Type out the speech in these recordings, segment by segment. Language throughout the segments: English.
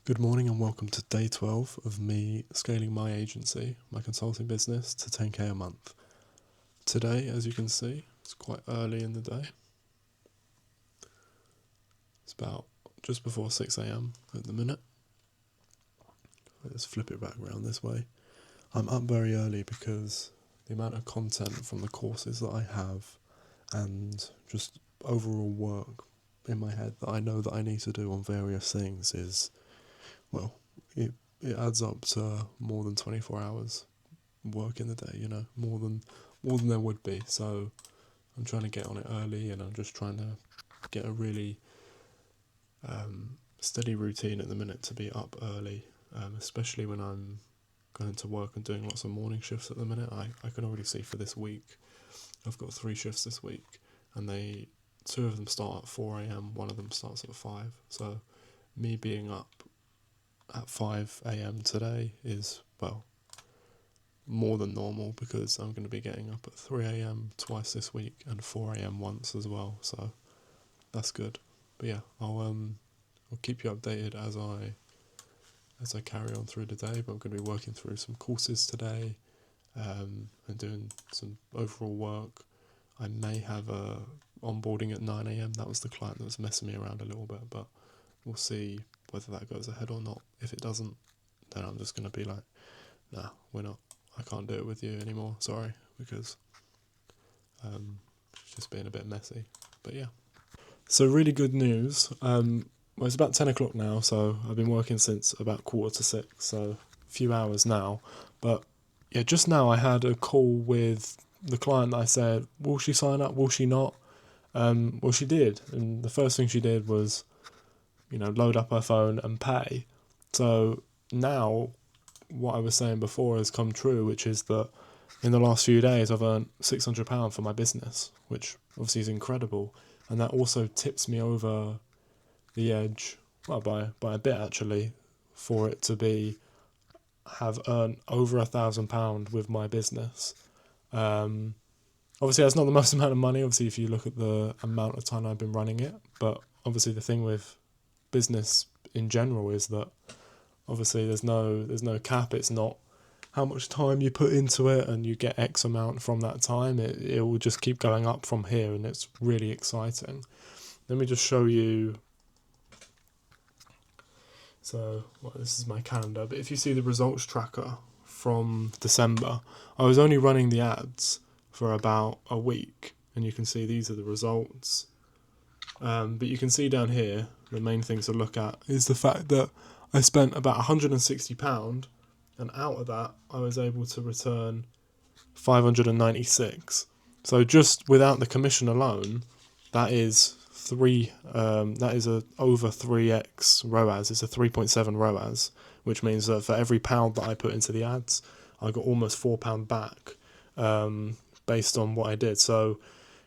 Good morning and welcome to day 12 of me scaling my agency, my consulting business, to 10k a month. Today, as you can see, it's quite early in the day. It's about just before 6 a.m. at the minute. Let's flip it back around this way. I'm up very early because the amount of content from the courses that I have and just overall work in my head that I know that I need to do on various things is, well, it adds up to more than 24 hours work in the day, more than there would be. So I'm trying to get on it early, and I'm just trying to get a really steady routine at the minute to be up early, especially when I'm going to work and doing lots of morning shifts at the minute. I can already see for this week, I've got 3 shifts this week, and 2 of them start at 4 a.m, one of them starts at 5. So me being up at 5 a.m. today is, well, more than normal, because I'm going to be getting up at 3 a.m. twice this week and 4 a.m. once as well, so that's good. But yeah, I'll keep you updated as I carry on through the day. But I'm going to be working through some courses today, and doing some overall work. I may have a onboarding at 9 a.m. That was the client that was messing me around a little bit, but we'll see whether that goes ahead or not. If it doesn't, then I'm just going to be like, nah, I can't do it with you anymore, sorry, because it's just being a bit messy. But yeah. So really good news. Well, it's about 10 o'clock now, so I've been working since about 5:45, so a few hours now. But yeah, just now I had a call with the client that I said, will she sign up, will she not? Well, she did, and the first thing she did was, load up her phone and pay. So now what I was saying before has come true, which is that in the last few days I've earned £600 for my business, which obviously is incredible. And that also tips me over the edge, well, by a bit actually, for it to have earned over £1,000 with my business. Obviously that's not the most amount of money, obviously, if you look at the amount of time I've been running it, but obviously the thing with business in general is that obviously there's no cap. It's not how much time you put into it and you get X amount from that time. It will just keep going up from here, and it's really exciting. Let me just show you. So, well, this is my calendar, but if you see the results tracker from December, I was only running the ads for about a week, and you can see these are the results. But you can see down here, the main thing to look at is the fact that I spent about £160, and out of that I was able to return 596. So just without the commission alone, that is over 3x ROAS. It's a 3.7 ROAS, which means that for every pound that I put into the ads, I got almost £4 back, based on what I did. So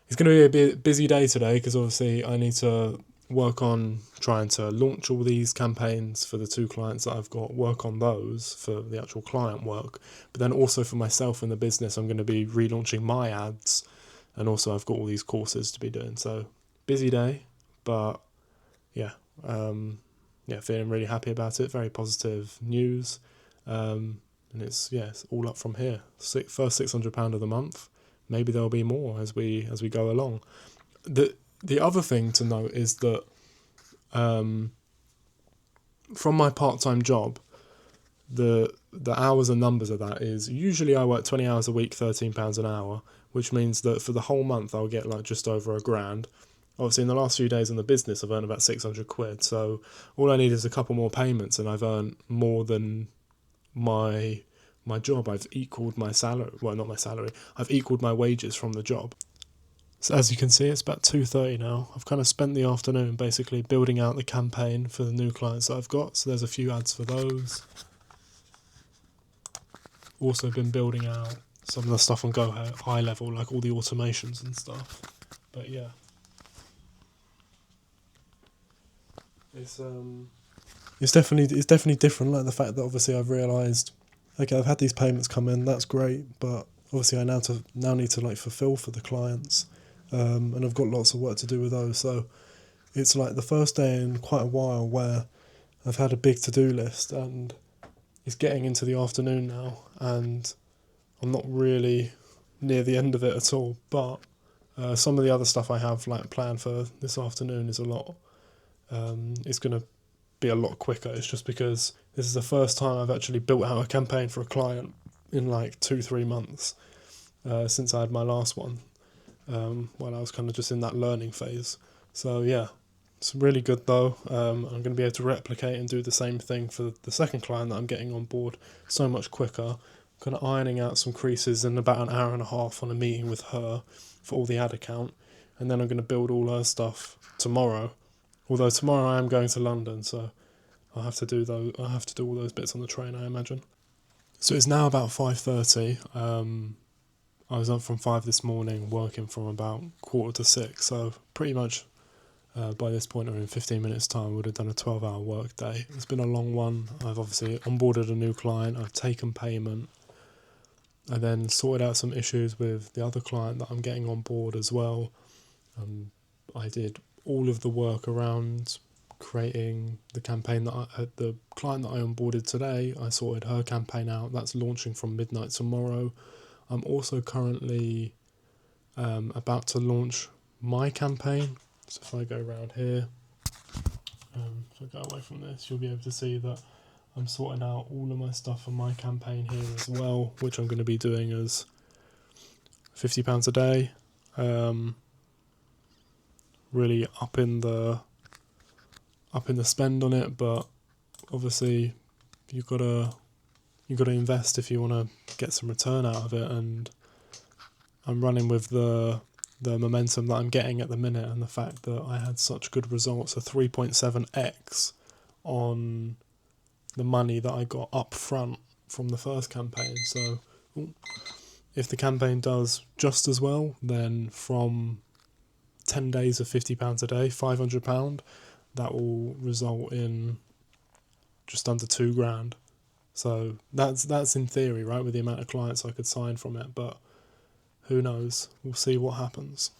it's going to be a busy day today, because obviously I need to work on trying to launch all these campaigns for the 2 clients that I've got, work on those for the actual client work, but then also for myself in the business, I'm going to be relaunching my ads, and also I've got all these courses to be doing. So busy day, but yeah, feeling really happy about it. Very positive news, and it's all up from here. First £600 of the month. Maybe there'll be more as we go along. The other thing to note is that from my part-time job, the hours and numbers of that is usually I work 20 hours a week, £13 an hour, which means that for the whole month I'll get like just over £1,000. Obviously in the last few days in the business I've earned about £600, so all I need is a couple more payments and I've earned more than my job. I've equaled my salary, well, not my salary, I've equaled my wages from the job. So as you can see, it's about 2:30 now. I've kind of spent the afternoon basically building out the campaign for the new clients that I've got. So there's a few ads for those. Also been building out some of the stuff on Go High Level, like all the automations and stuff. But yeah, it's definitely different. Like the fact that obviously I've realised, okay, I've had these payments come in, that's great, but obviously I now need to like fulfil for the clients. And I've got lots of work to do with those. So it's like the first day in quite a while where I've had a big to-do list, and it's getting into the afternoon now, and I'm not really near the end of it at all. But some of the other stuff I have like planned for this afternoon is a lot. It's going to be a lot quicker. It's just because this is the first time I've actually built out a campaign for a client in like 2-3 months since I had my last one. While I was kind of just in that learning phase. So yeah, it's really good though. I'm going to be able to replicate and do the same thing for the second client that I'm getting on board so much quicker. Kind of ironing out some creases in about an hour and a half on a meeting with her for all the ad account, and then I'm going to build all her stuff tomorrow. Although tomorrow I am going to London, so I'll have to do those. I have to do all those bits on the train, I imagine. So it's now about 5:30. I was up from 5 this morning, working from about 5:45, so pretty much by this point or in 15 minutes time I would have done a 12-hour work day. It's been a long one. I've obviously onboarded a new client, I've taken payment, I then sorted out some issues with the other client that I'm getting on board as well. I did all of the work around creating the campaign that the client that I onboarded today. I sorted her campaign out. That's launching from midnight tomorrow. I'm also currently about to launch my campaign. So if I go around here, if I go away from this, you'll be able to see that I'm sorting out all of my stuff for my campaign here as well, which I'm going to be doing as £50 a day. Really upping the spend on it, but obviously you've got to invest if you want to get some return out of it. And I'm running with the momentum that I'm getting at the minute, and the fact that I had such good results, a 3.7x on the money that I got up front from the first campaign. So if the campaign does just as well, then from 10 days of £50 a day, £500, that will result in just under £2,000. So that's in theory, right, with the amount of clients I could sign from it, but who knows? We'll see what happens.